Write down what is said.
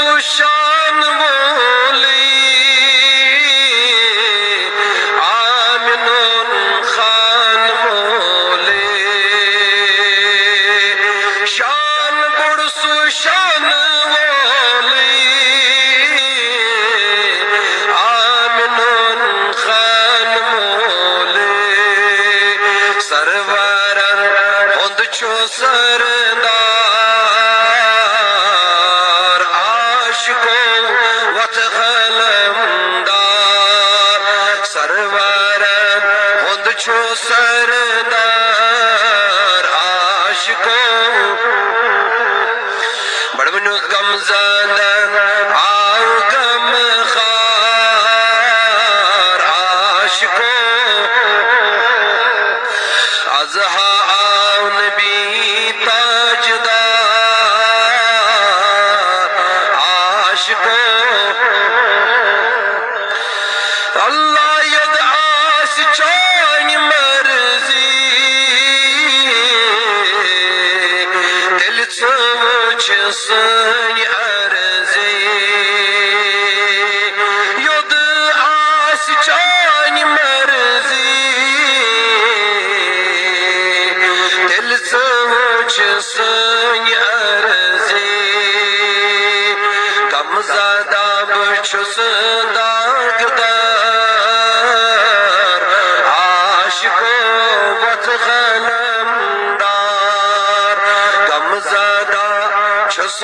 सुशान बोली आमिनुन खान बोले शान बुड़ सुशान बोली आमिनुन खान बोले सरवरन हुंद छो सरदार आशिको वत खलमदार सरवरन हुंद छो सरदार आशिको बड़बनु गम ज़दन आओ गम खार आशिको अज़हा आओ नबी ताजदार आशिको अल्लाह यद आस चानी मर्जी दिल सोच सनी अर्जी यद आस चानी मर्जी दिल सोच सनी अर्जी गम ज़दा बचुस दागदार आशिको वत खलमदार गम ज़दा छुस